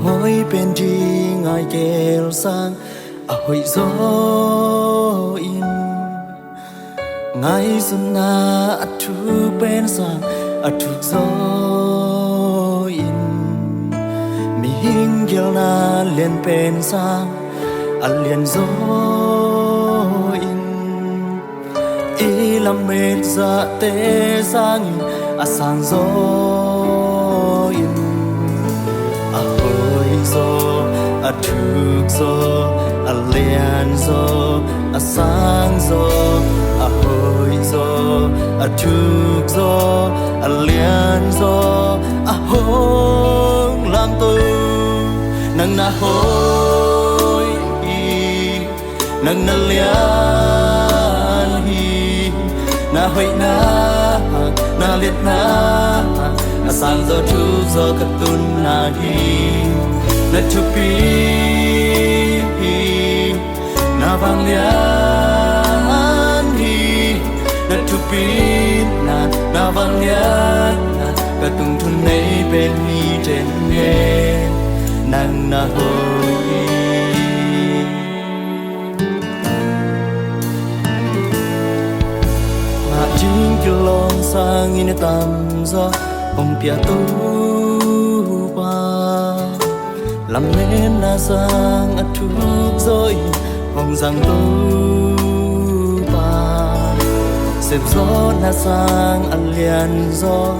hoi bên đi ngài kêu sang hoi gió in ngài xuân na thu bên sang thu gió in mi hing gel na liền bên sang liền gió in làm mệt dạ tê sang sang gió in hoi gió thuk gió liền gió sang gió hoi gió thuk gió liền gió hong làm tôi nâng na hoi nâng na liền hi na hoi na liệt na sang gió thuk gió cất tun na hi na chupi na vang lian hi na chupi na vang lian cả tung thun này bên hi trên nghe nang na hoi mà chính cái lòng sang in tam gió ông pia tu làm nên na sang thuk rồi hồng giang tu ba xếp gió na sang liền gió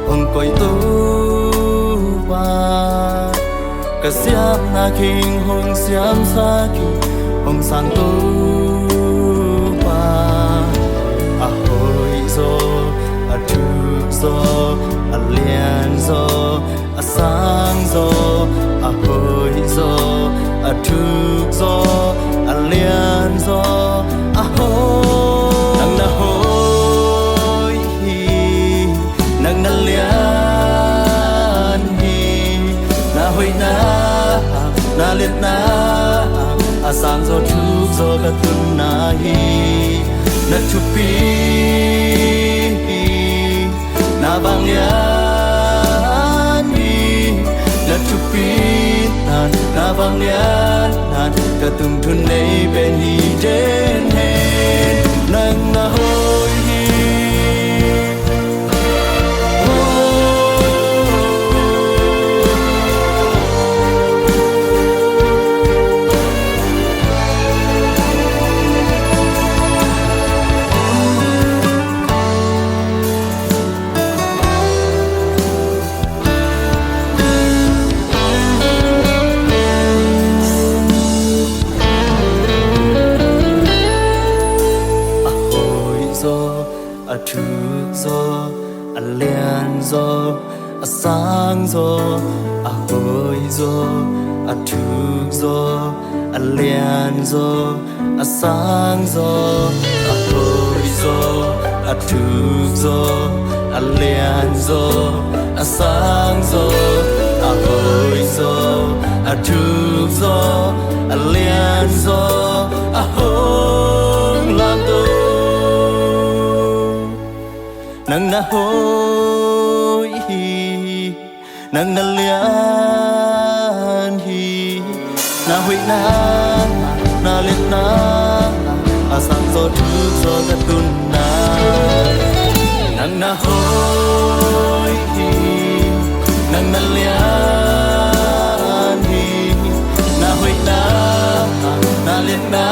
hồng coi tu ba cả xiêm na kinh hồng xiêm sa kinh hồng sang tu ba hoi gió thuk gió liền gió sang gió hoi gió thuk gió liền gió nang na hoi nang na liền hi na hoi na liệt na sang gió thuk gió cả tun na hi na chupi na vang lian hi na chupi na vang lian cả tung thun này bên hi trên hết nang na hoi thuk gió liền gió sang gió hoi gió thuk gió liền gió sang gió hoi gió thuk gió liền gió sang gió hoi gió thuk gió liền gió hong làm tôi nang na hoi nang na lian hi na hoi na liệt na sang gió thuk gió cất tun na nang na hoi nang na lian hi na hoi na liệt na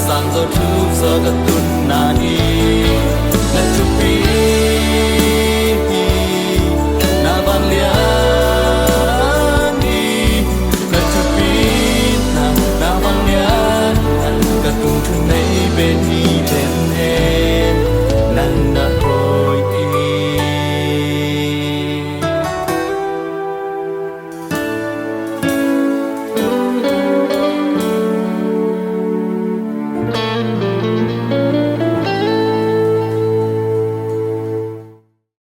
sang gió thuk gió cất tun